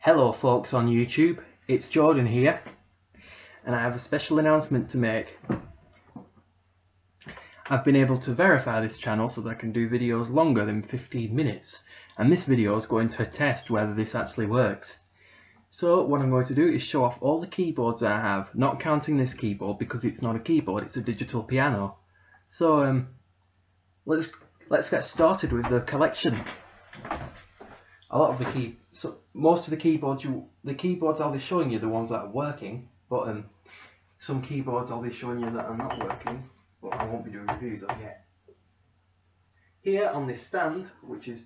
Hello folks on YouTube, it's Jordan here, and I have a special announcement to make. I've been able to verify this channel so that I can do videos longer than 15 minutes, and this video is going to test whether this actually works. So what I'm going to do is show off all the keyboards I have, not counting this keyboard because it's not a keyboard, it's a digital piano. So let's get started with the collection. A lot of most of the keyboards I'll be showing you the ones that are working, but some keyboards I'll be showing you that are not working, but I won't be doing reviews of yet. Here on this stand, which is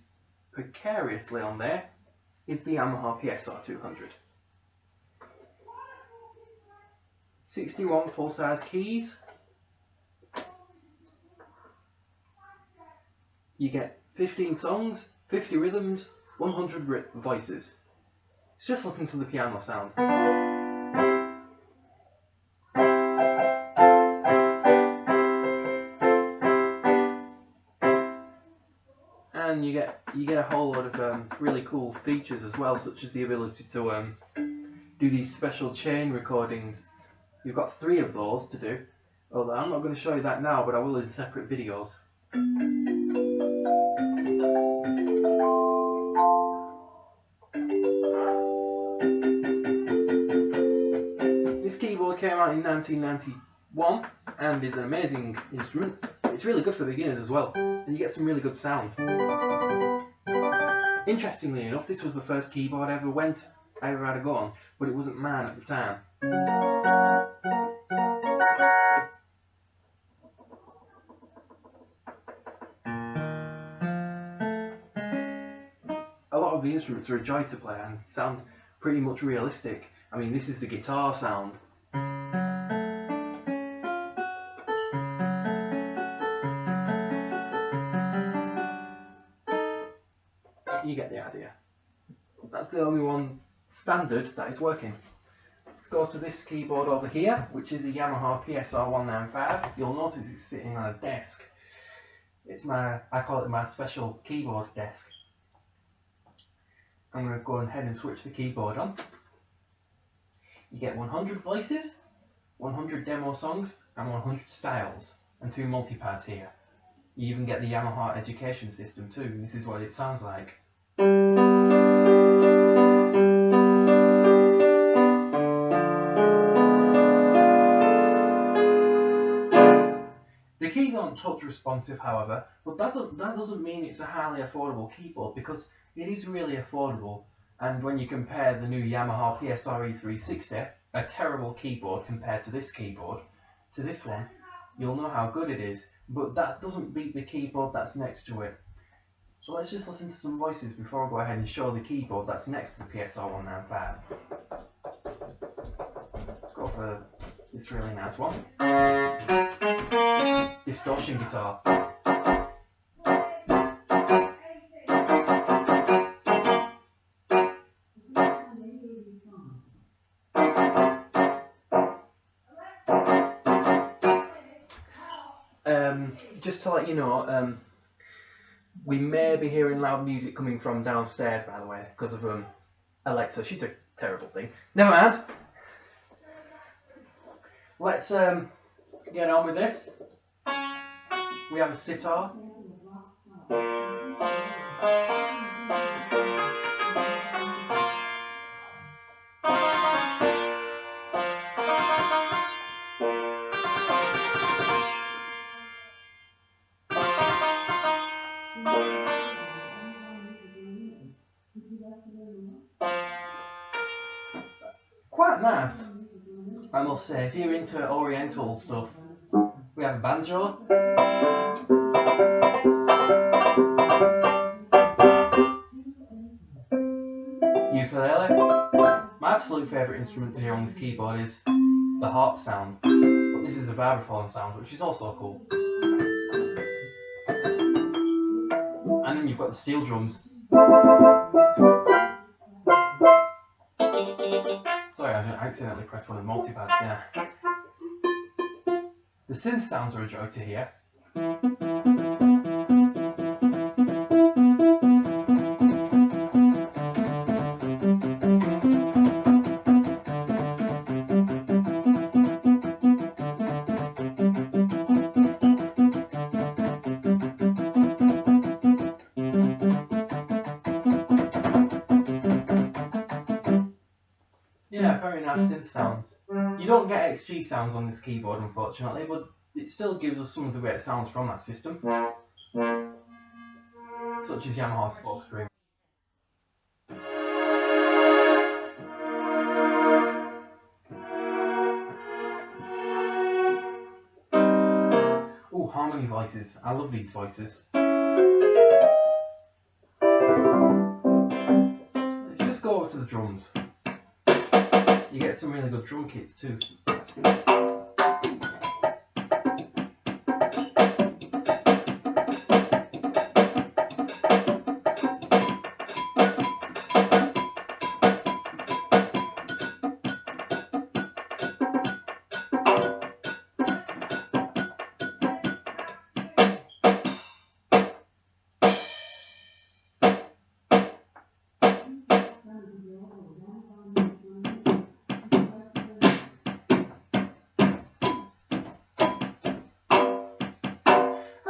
precariously on there, is the Yamaha PSR 200. 61 full-size keys. You get 15 songs, 50 rhythms, 100 voices. Just listen to the piano sound. And you get a whole lot of really cool features as well, such as the ability to do these special chain recordings. You've got 3 of those to do, although I'm not going to show you that now, but I will in separate videos. This keyboard came out in 1991 and is an amazing instrument. It's really good for beginners as well, and you get some really good sounds. Interestingly enough, this was the first keyboard I ever had a go on, but it wasn't mine at the time. A lot of the instruments are a joy to play and sound pretty much realistic. I mean, this is the guitar sound. You get the idea. That's the only one standard that is working. Let's go to this keyboard over here, which is a Yamaha PSR 195. You'll notice it's sitting on a desk. I call it my special keyboard desk. I'm going to go ahead and switch the keyboard on. You get 100 voices, 100 demo songs, and 100 styles, and 2 multipads here. You even get the Yamaha education system too. This is what it sounds like. The keys aren't touch responsive, however, but that doesn't mean it's a highly affordable keyboard, because it is really affordable. And when you compare the new Yamaha PSR E360, a terrible keyboard compared to this keyboard, to this one, you'll know how good it is, but that doesn't beat the keyboard that's next to it. So let's just listen to some voices before I go ahead and show the keyboard that's next to the PSR 195. Let's go for this really nice one. Distortion guitar. Just to let you know, we may be hearing loud music coming from downstairs, by the way, because of Alexa. She's a terrible thing. Never mind. Let's get on with this. We have a sitar. Quite nice, I must say. If you're into oriental stuff, we have a banjo. Ukulele. My absolute favourite instrument to hear on this keyboard is the harp sound, but this is the vibraphone sound, which is also cool. And then you've got the steel drums. Sorry, I accidentally pressed one of the multipads, yeah. The synth sounds are a joy to hear. very nice synth sounds. You don't get XG sounds on this keyboard, unfortunately, but it still gives us some of the great sounds from that system, such as Yamaha's Slow String. Oh, harmony voices. I love these voices. Let's just go over to the drums. You get some really good drum kits too.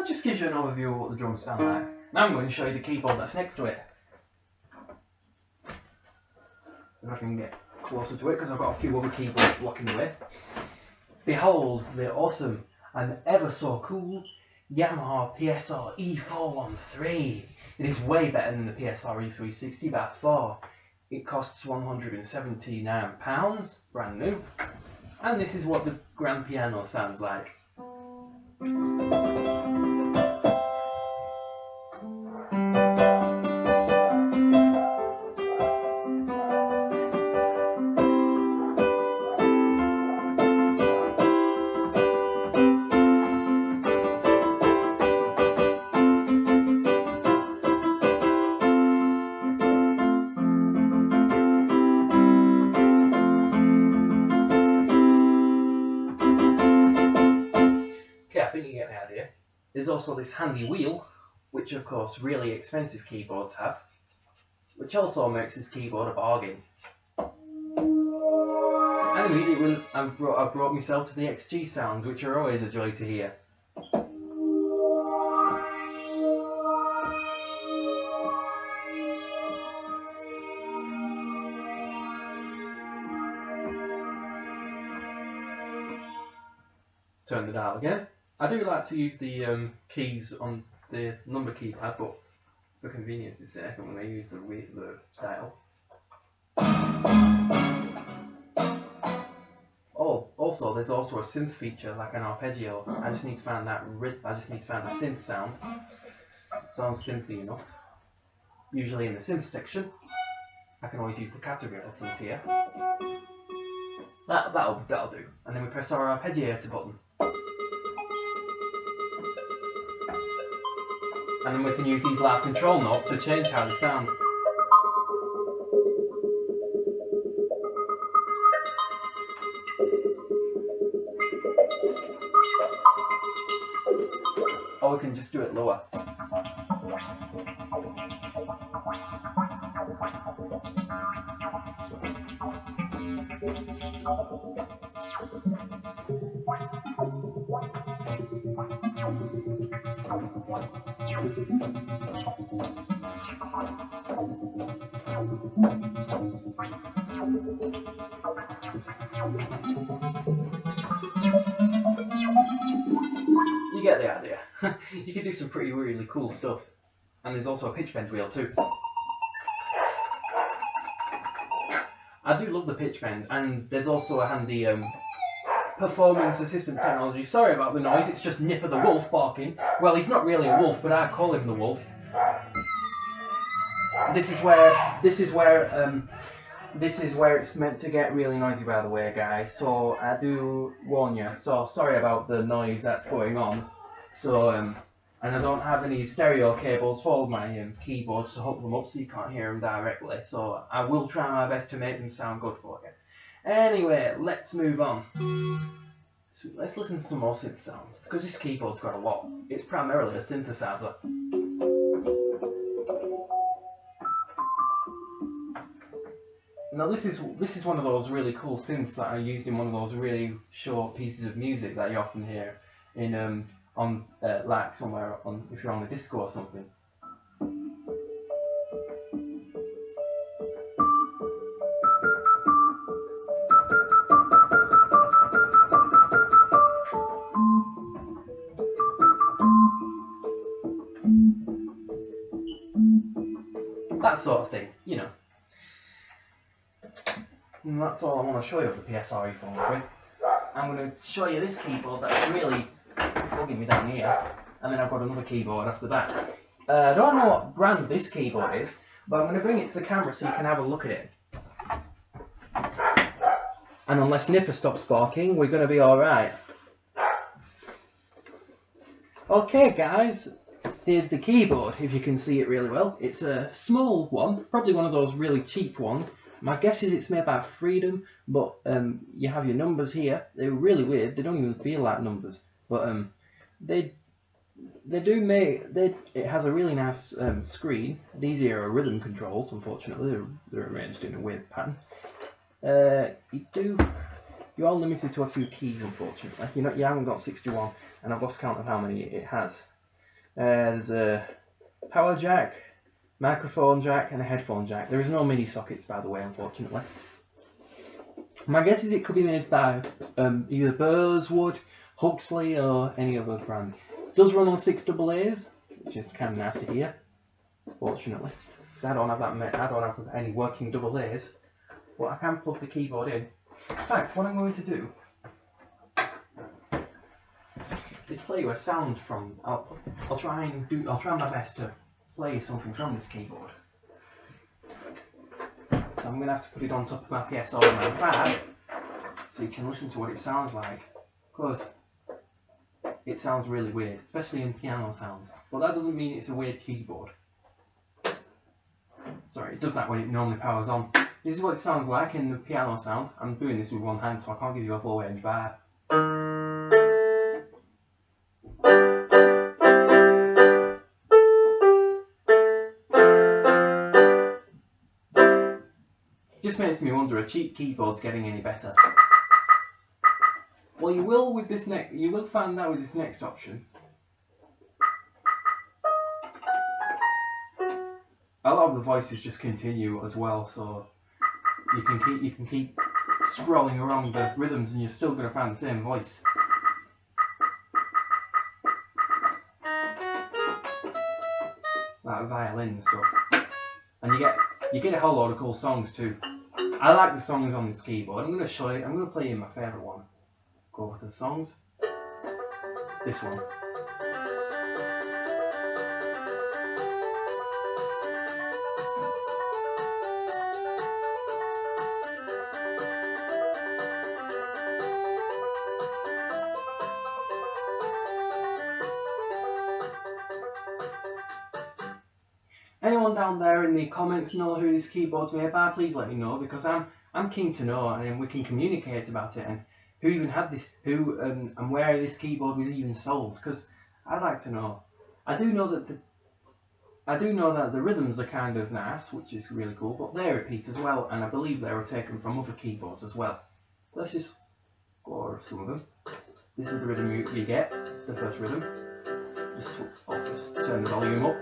Just gives you an overview of what the drums sound like. Now I'm going to show you the keyboard that's next to it. If I can get closer to it, because I've got a few other keyboards blocking the way. Behold the awesome and ever so cool Yamaha PSR E413. It is way better than the PSR E360 by far. It costs £179, brand new. And this is what the grand piano sounds like. I think you get the idea. There's also this handy wheel, which of course really expensive keyboards have, which also makes this keyboard a bargain. And immediately I've brought myself to the XG sounds, which are always a joy to hear. Turn the dial again. I do like to use the keys on the number keypad, but for convenience's sake, I'm going to use the dial. Oh, also there's also a synth feature like an arpeggio. I just need to find that. I just need to find the synth sound. It sounds synthy enough. Usually in the synth section, I can always use the category buttons here. That'll do. And then we press our arpeggiator button. And then we can use these live control knobs to change how they sound. Or we can just do it lower. You get the idea. You can do some pretty really cool stuff. And there's also a pitch bend wheel too. I do love the pitch bend, and there's also a handy performance assistant technology. Sorry about the noise, it's just Nipper the wolf barking. Well, he's not really a wolf, but I call him the wolf. This is where it's meant to get really noisy, by the way, guys. So I do warn you. So sorry about the noise that's going on. So and I don't have any stereo cables for my keyboards to hook them up, so you can't hear them directly. So I will try my best to make them sound good for you. Anyway, let's move on. So let's listen to some more synth sounds, because this keyboard's got a lot. It's primarily a synthesizer. Now this is one of those really cool synths that are used in one of those really short pieces of music that you often hear in like somewhere on, if you're on a disco or something. that sort of thing, you know. And that's all I want to show you of the PSRE 400. I'm going to show you this keyboard that's really bugging me down here, and then I've got another keyboard after that. I don't know what brand this keyboard is, but I'm going to bring it to the camera so you can have a look at it. And unless Nipper stops barking, we're going to be alright. Okay guys, here's the keyboard, if you can see it really well. It's a small one, probably one of those really cheap ones. My guess is it's made by Freedom, but you have your numbers here. They're really weird, they don't even feel like numbers. But they do make, it has a really nice screen. These here are rhythm controls, unfortunately, they're arranged in a weird pattern. You are limited to a few keys, unfortunately. You haven't got 61, and I've lost count of how many it has. There's a power jack, microphone jack, and a headphone jack. There is no mini sockets, by the way, unfortunately. My guess is it could be made by either Burswood, Huxley, or any other brand. It does run on 6AA's, which is kind of nice to hear, fortunately, because I don't have any working AA's. But I can plug the keyboard in. In fact, what I'm going to do is play you a sound from. I'll try my best to play something from this keyboard. So I'm going to have to put it on top of my PSR on my pad, so you can listen to what it sounds like. Because it sounds really weird, especially in piano sound. But that doesn't mean it's a weird keyboard. Sorry, it does that when it normally powers on. This is what it sounds like in the piano sound. I'm doing this with one hand, so I can't give you a full range vibe. Just makes me wonder, a cheap keyboard's getting any better? Well, you will with this you will find that with this next option. A lot of the voices just continue as well, so you can keep scrolling around the rhythms and you're still going to find the same voice. Like violin and stuff. And you get a whole lot of cool songs too. I like the songs on this keyboard. I'm going to play you my favourite one. Go over to the songs. This one. Anyone down there in the comments know who this keyboard's made by? Please let me know, because I'm keen to know, and we can communicate about it, and who even had this, and where this keyboard was even sold, because I'd like to know. I do know that the rhythms are kind of nice, which is really cool, but they repeat as well, and I believe they were taken from other keyboards as well. Let's just go over some of them. This is the rhythm you get, the first rhythm. I'll just turn the volume up.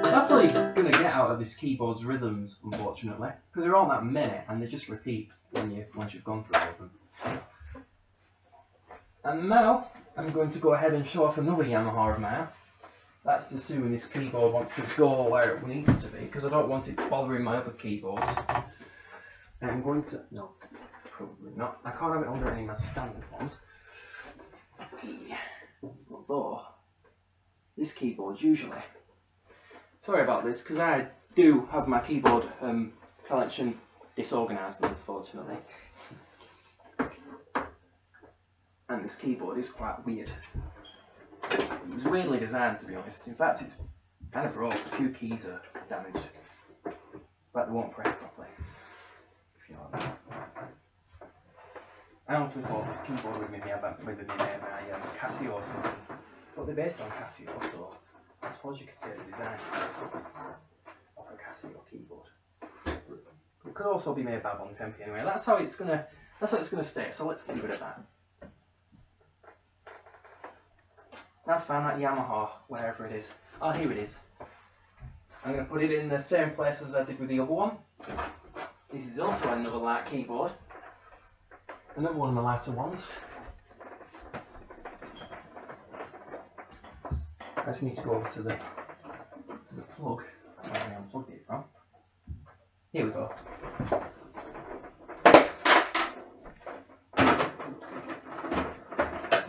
That's all you're going to get out of this keyboard's rhythms, unfortunately, because there aren't that many, and they just repeat once you've gone through all of them. And now, I'm going to go ahead and show off another Yamaha of mine. That's assuming this keyboard wants to go where it needs to be, because I don't want it bothering my other keyboards. And I'm going to, no, Probably not. I can't have it under any of my standard ones. Although, this keyboard usually... Sorry about this, because I do have my keyboard collection disorganised, unfortunately. And this keyboard is quite weird. It was weirdly designed, to be honest. In fact, it's kind of broke. A few keys are damaged. But they won't press properly. If you know what I mean. I also thought this keyboard would maybe have my Casio or something. But they're based on Casio, so I suppose you could say the design of a Casio keyboard. It could also be made by Bontempi anyway. That's how it's gonna stay. So let's leave it at that. I've found that Yamaha wherever it is. Oh, here it is. I'm going to put it in the same place as I did with the other one. This is also another light keyboard. Another one of my lighter ones. I just need to go over to the plug where I unplugged it from. Here we go.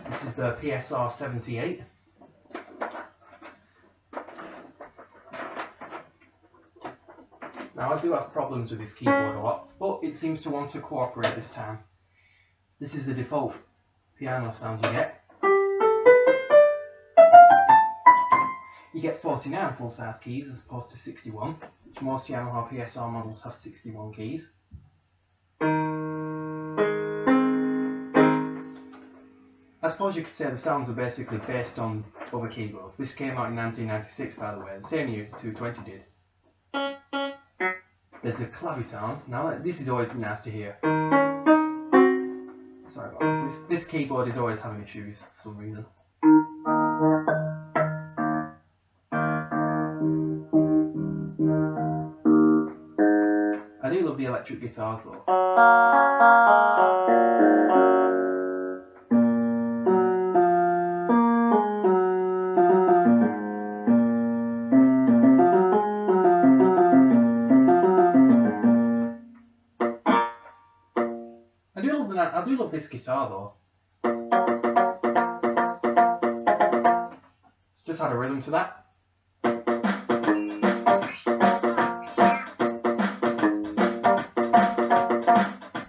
This is the PSR 78. Now I do have problems with this keyboard a lot, but it seems to want to cooperate this time. This is the default piano sound you get. You get 49 full-size keys as opposed to 61, which most Yamaha PSR models have 61 keys. I suppose you could say the sounds are basically based on other keyboards. This came out in 1996, by the way, the same year as the 220 did. There's a clavy sound. Now this is always nice to hear. Sorry about this. This keyboard is always having issues for some reason. I do love the electric guitars though. I do love this guitar though. Just had a rhythm to that.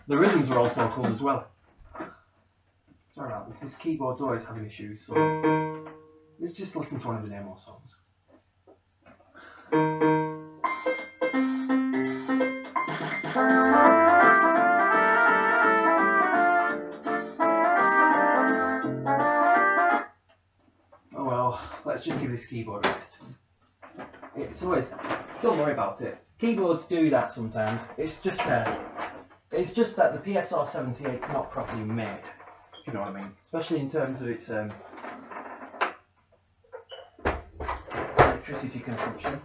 The rhythms are also cool as well. Sorry about this. This keyboard's always having issues, so let's just listen to one of the demo songs. Let's just give this keyboard a rest. It's always, don't worry about it. Keyboards do that sometimes. It's just that the PSR 78 is not properly made. If you know what I mean. Especially in terms of its electricity consumption.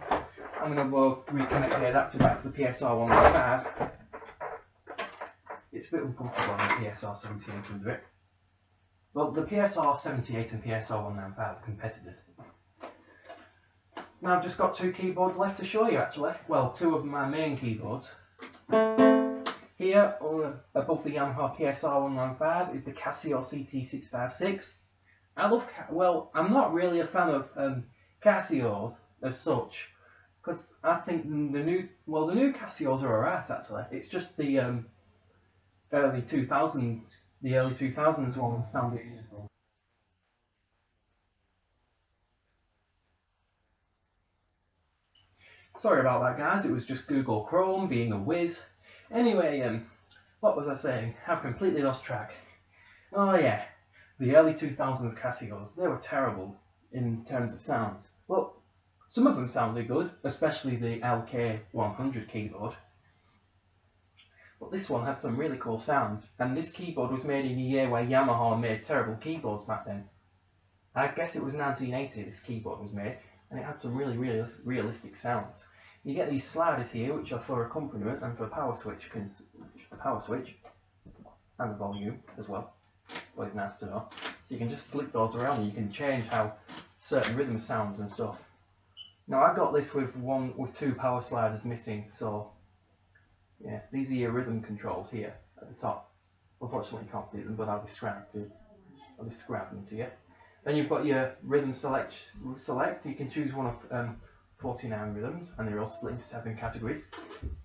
I'm going to reconnect the adapter back to the PSR 195. It's a bit uncomfortable on the PSR 78 under it. Well, the PSR 78 and PSR 195 are competitors. Now I've just got two keyboards left to show you actually. Well, two of my main keyboards. Here, above the Yamaha PSR 195 is the Casio CT656. I'm not really a fan of Casios as such, because I think the new Casios are alright actually. It's just the early 2000s ones sounded awful. Sorry about that, guys. It was just Google Chrome being a whiz. Anyway, what was I saying? I've completely lost track. Oh yeah, the early 2000s Casios. They were terrible in terms of sounds. Well, some of them sounded good, especially the LK100 keyboard. But this one has some really cool sounds, and this keyboard was made in a year where Yamaha made terrible keyboards back then. I guess it was 1980 this keyboard was made, and it had some really realistic sounds. You get these sliders here, which are for accompaniment and for power switch, and the volume as well. Always nice to know. So you can just flip those around and you can change how certain rhythm sounds and stuff. Now I got this with two power sliders missing, so yeah, these are your rhythm controls here at the top. Unfortunately you can't see them, but I'll describe them to you. Then you've got your rhythm select. You can choose one of 49 rhythms, and they're all split into 7 categories.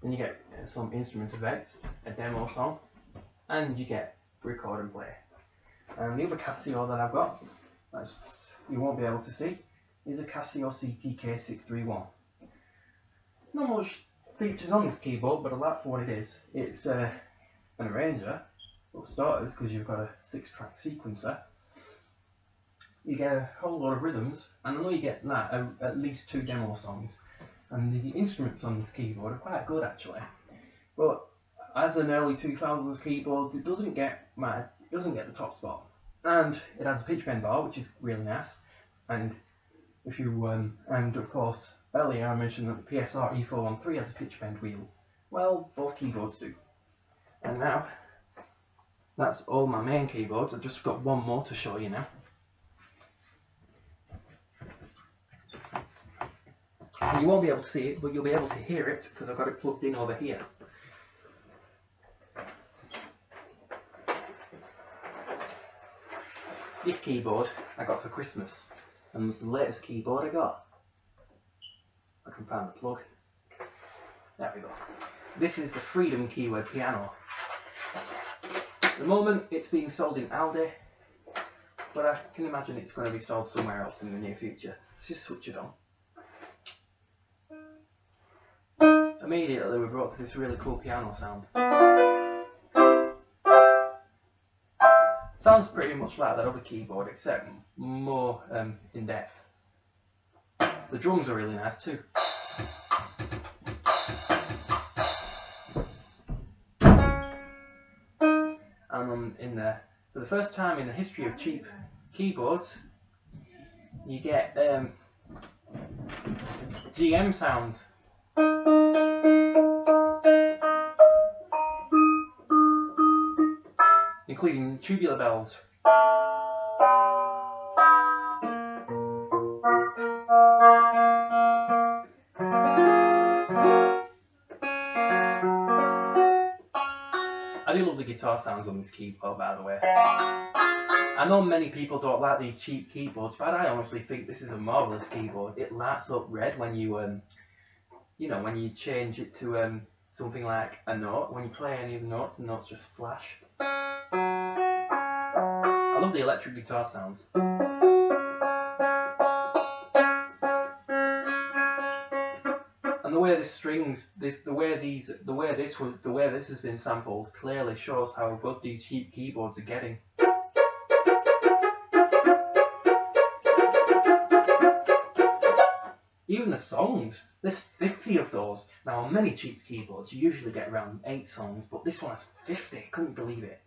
Then you get some instrument effects, a demo song, and you get record and play. And the other Casio that I've got, you won't be able to see, is a Casio CTK631. Not much features on this keyboard, but I like for what it is. It's an arranger, for starters, because you've got a 6-track sequencer. You get a whole lot of rhythms, and I know you get at least 2 demo songs. And the instruments on this keyboard are quite good actually. But as an early 2000s keyboard, it doesn't get the top spot. And it has a pitch bend bar, which is really nice. And if you and of course earlier I mentioned that the PSR E413 has a pitch bend wheel. Well, both keyboards do. And now that's all my main keyboards. I've just got one more to show you now. And you won't be able to see it, but you'll be able to hear it because I've got it plugged in over here. This keyboard I got for Christmas, and was the latest keyboard I got. I can find the plug. There we go. This is the Freedom Keyword Piano. At the moment it's being sold in Aldi, but I can imagine it's going to be sold somewhere else in the near future. Let's just switch it on. Immediately we're brought to this really cool piano sound. Sounds pretty much like that other keyboard, except more in depth. The drums are really nice too. And for the first time in the history of cheap keyboards, you get GM sounds. Including tubular bells. I do love the guitar sounds on this keyboard, by the way. I know many people don't like these cheap keyboards, but I honestly think this is a marvelous keyboard. It lights up red when you, you know, when you change it to something like a note. When you play any of the notes just flash. I love the electric guitar sounds. And the way the strings, the way this has been sampled clearly shows how good these cheap keyboards are getting. Even the songs, there's 50 of those. Now on many cheap keyboards you usually get around 8 songs, but this one has 50, I couldn't believe it.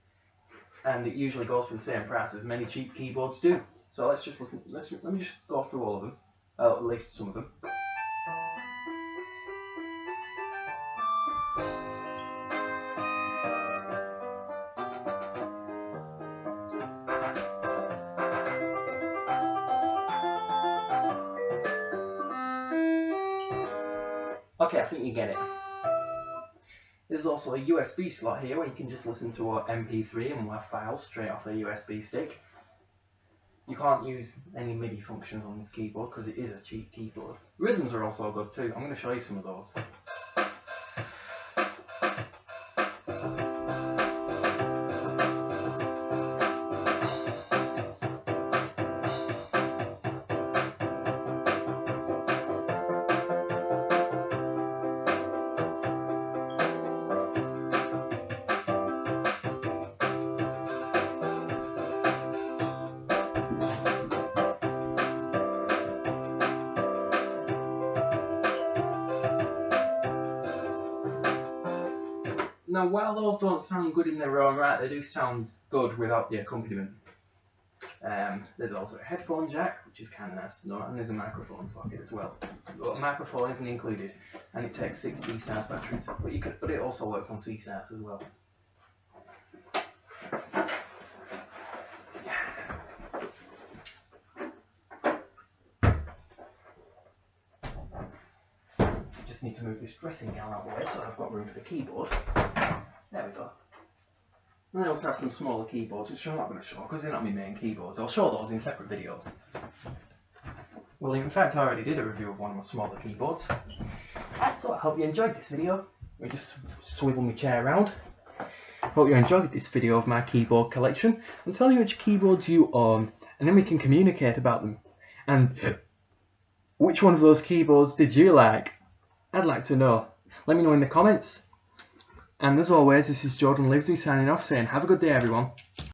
And it usually goes for the same price as many cheap keyboards do. So let's just listen, let me just go through all of them, at least some of them. Okay, I think you get it. There's also a USB slot here where you can just listen to an MP3 and WAV files straight off a USB stick. You can't use any MIDI functions on this keyboard because it is a cheap keyboard. Rhythms are also good too. I'm going to show you some of those. Now, while those don't sound good in their own right, they do sound good without the accompaniment. There's also a headphone jack, which is kind of nice to know, and there's a microphone socket as well. But a microphone isn't included, and it takes 6 D-SARS batteries, but it also works on C-SARS as well. Just need to move this dressing gown out of the way so I've got room for the keyboard. There we go. And I also have some smaller keyboards, which I'm not going to show because they're not my main keyboards. I'll show those in separate videos. Well, in fact, I already did a review of one of my smaller keyboards. So I hope you enjoyed this video. We just swivel my chair around. Hope you enjoyed this video of my keyboard collection, and tell me which keyboards you own, and then we can communicate about them. And which one of those keyboards did you like? I'd like to know. Let me know in the comments. And as always, this is Jordan Livesey signing off, saying have a good day everyone.